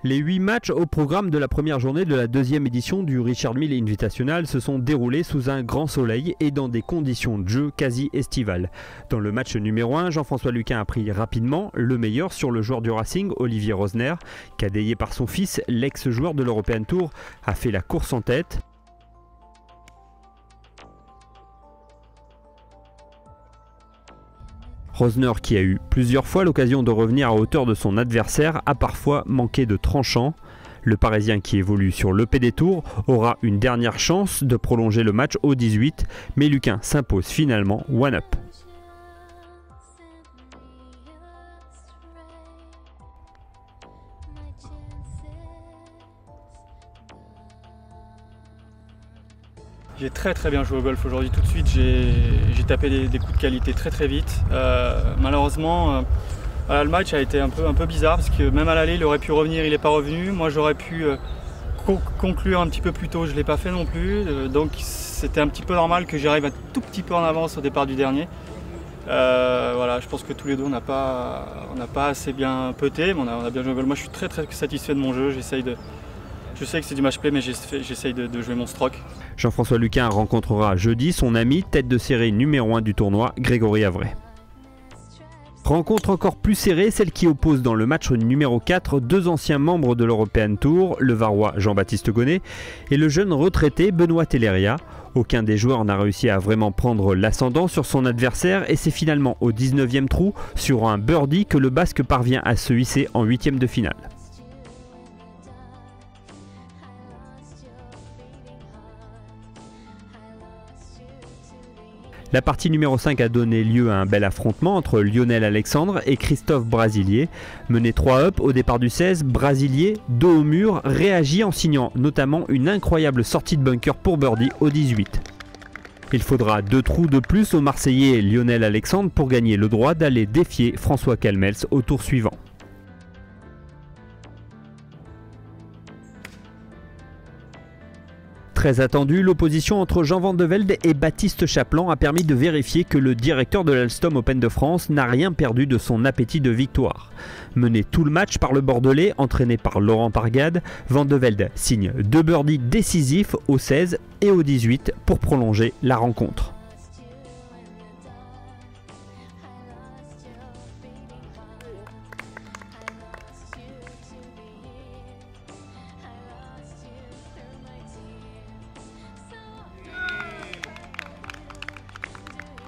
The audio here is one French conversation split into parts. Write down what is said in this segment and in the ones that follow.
Les 8 matchs au programme de la première journée de la deuxième édition du Richard Mille Invitational se sont déroulés sous un grand soleil et dans des conditions de jeu quasi estivales. Dans le match numéro 1, Jean-François Luquin a pris rapidement le meilleur sur le joueur du Racing, Olivier Rosner. Cadéé par son fils, l'ex-joueur de l'European Tour a fait la course en tête. Rosner, qui a eu plusieurs fois l'occasion de revenir à hauteur de son adversaire, a parfois manqué de tranchant. Le Parisien, qui évolue sur l'EP des Tours, aura une dernière chance de prolonger le match au 18, mais Luquin s'impose finalement one-up. J'ai très bien joué au golf aujourd'hui. Tout de suite, j'ai tapé des coups de qualité très vite. Malheureusement, le match a été un peu bizarre parce que même à l'aller, il aurait pu revenir, il n'est pas revenu. Moi, j'aurais pu conclure un petit peu plus tôt, je ne l'ai pas fait non plus. Donc, c'était un petit peu normal que j'arrive un tout petit peu en avance au départ du dernier. Voilà, je pense que tous les deux, on n'a pas assez bien puté, mais on a bien joué au golf. Moi, je suis très satisfait de mon jeu. Je sais que c'est du match play, mais j'essaye de jouer mon stroke. Jean-François Luquin rencontrera jeudi son ami, tête de série numéro 1 du tournoi, Grégory Avray. Rencontre encore plus serrée, celle qui oppose dans le match numéro 4 deux anciens membres de l'European Tour, le Varois Jean-Baptiste Gonnet et le jeune retraité Benoît Telleria. Aucun des joueurs n'a réussi à vraiment prendre l'ascendant sur son adversaire et c'est finalement au 19e trou, sur un birdie, que le Basque parvient à se hisser en 8e de finale. La partie numéro 5 a donné lieu à un bel affrontement entre Lionel Alexandre et Christophe Brasilier. Mené 3 up au départ du 16, Brasilier, dos au mur, réagit en signant notamment une incroyable sortie de bunker pour birdie au 18. Il faudra 2 trous de plus au Marseillais Lionel Alexandre pour gagner le droit d'aller défier François Calmels au tour suivant. Très attendu, l'opposition entre Jean Van de Velde et Baptiste Chaplan a permis de vérifier que le directeur de l'Alstom Open de France n'a rien perdu de son appétit de victoire. Mené tout le match par le Bordelais, entraîné par Laurent Pargade, Van de Velde signe 2 birdies décisifs au 16 et au 18 pour prolonger la rencontre.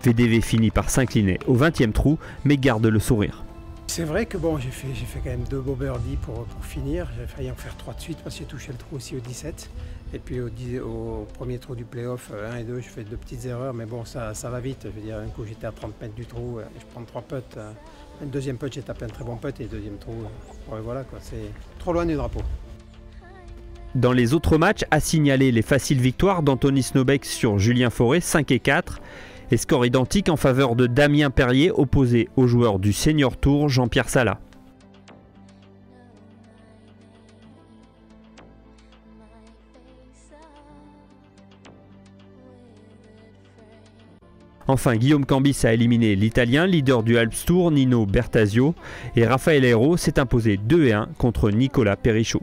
VDV finit par s'incliner au 20e trou, mais garde le sourire. C'est vrai que bon, j'ai fait quand même 2 beaux birdies pour finir. J'ai failli en faire 3 de suite parce que j'ai touché le trou aussi au 17. Et puis au premier trou du playoff, 1 et 2, je fais 2 petites erreurs, mais bon, ça va vite. Je veux dire, un coup j'étais à 30 mètres du trou, je prends 3 putts. Le deuxième putt, j'ai tapé un très bon putt et le deuxième trou, voilà quoi, c'est trop loin du drapeau. Dans les autres matchs, à signaler les faciles victoires d'Anthony Snowbeck sur Julien Fauré, 5 et 4. Et score identique en faveur de Damien Perrier, opposé au joueur du Senior Tour Jean-Pierre Sala. Enfin, Guillaume Cambis a éliminé l'Italien, leader du Alps Tour, Nino Bertasio, et Raphaël Hérault s'est imposé 2 et 1 contre Nicolas Perichot.